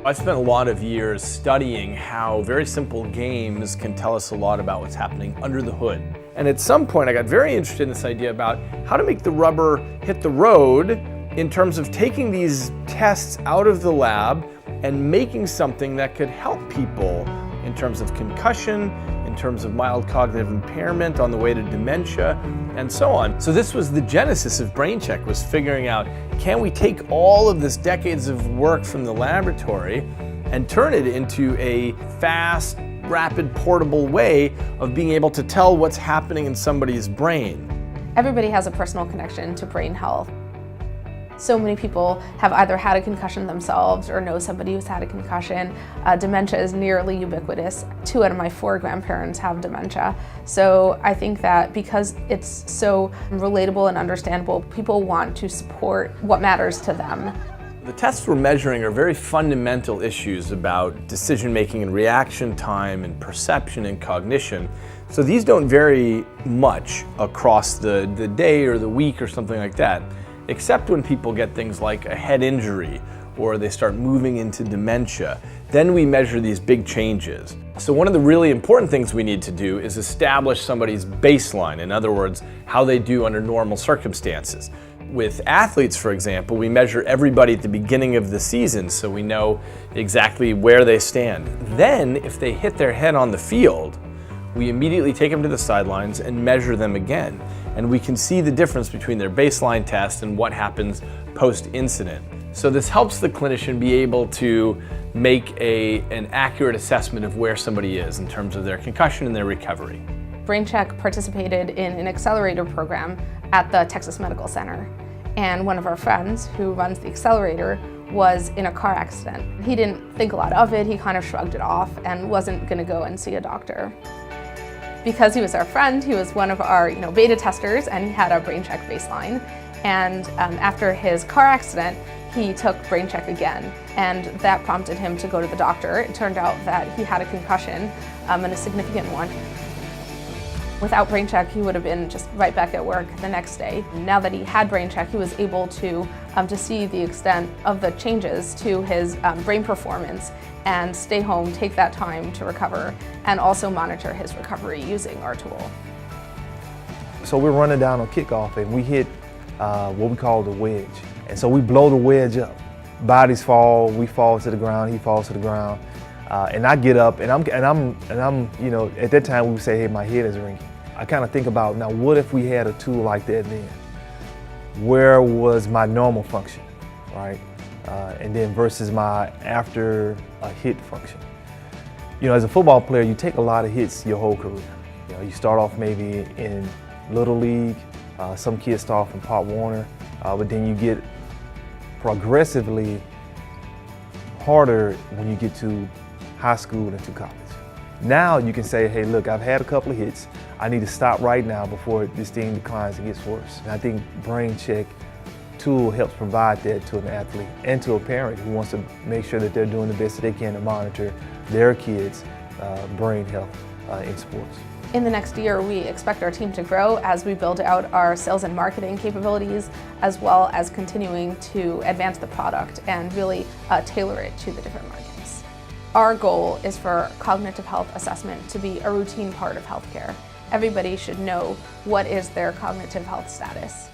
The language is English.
I spent a lot of years studying how very simple games can tell us a lot about what's happening under the hood. And at some point I got very interested in this idea about how to make the rubber hit the road in terms of taking these tests out of the lab and making something that could help people in terms of concussion, in terms of mild cognitive impairment on the way to dementia, and so on. So this was the genesis of BrainCheck, was figuring out, can we take all of this decades of work from the laboratory and turn it into a fast, rapid, portable way of being able to tell what's happening in somebody's brain. Everybody has a personal connection to brain health. So many people have either had a concussion themselves or know somebody who's had a concussion. Dementia is nearly ubiquitous. 2 out of my 4 grandparents have dementia. So I think that because it's so relatable and understandable, people want to support what matters to them. The tests we're measuring are very fundamental issues about decision making and reaction time and perception and cognition. So these don't vary much across the day or the week or something like that, except when people get things like a head injury or they start moving into dementia. Then we measure these big changes. So one of the really important things we need to do is establish somebody's baseline. In other words, how they do under normal circumstances. With athletes, for example, we measure everybody at the beginning of the season so we know exactly where they stand. Then, if they hit their head on the field, we immediately take them to the sidelines and measure them again. And we can see the difference between their baseline test and what happens post-incident. So this helps the clinician be able to make an accurate assessment of where somebody is in terms of their concussion and their recovery. BrainCheck participated in an accelerator program at the Texas Medical Center. And one of our friends who runs the accelerator was in a car accident. He didn't think a lot of it, he kind of shrugged it off and wasn't gonna go and see a doctor. Because he was our friend, he was one of our beta testers, and he had a BrainCheck baseline. And after his car accident, he took BrainCheck again, and that prompted him to go to the doctor. It turned out that he had a concussion, and a significant one. Without BrainCheck, he would have been just right back at work the next day. Now that he had BrainCheck, he was able to see the extent of the changes to his brain performance and stay home, take that time to recover, and also monitor his recovery using our tool. So we're running down on kickoff and we hit what we call the wedge. And so we blow the wedge up. Bodies fall, we fall to the ground, he falls to the ground. And I get up and I'm at that time we would say, hey, my head is ringing. I kind of think about, now what if we had a tool like that then? Where was my normal function, right? And then versus my after a hit function. As a football player, you take a lot of hits your whole career. You start off maybe in Little League, some kids start off in Pop Warner, but then you get progressively harder when you get to high school and to college. Now you can say, hey, look, I've had a couple of hits. I need to stop right now before this thing declines and gets worse. And I think BrainCheck tool helps provide that to an athlete and to a parent who wants to make sure that they're doing the best that they can to monitor their kids' brain health in sports. In the next year, we expect our team to grow as we build out our sales and marketing capabilities, as well as continuing to advance the product and really tailor it to the different markets. Our goal is for cognitive health assessment to be a routine part of healthcare. Everybody should know what is their cognitive health status.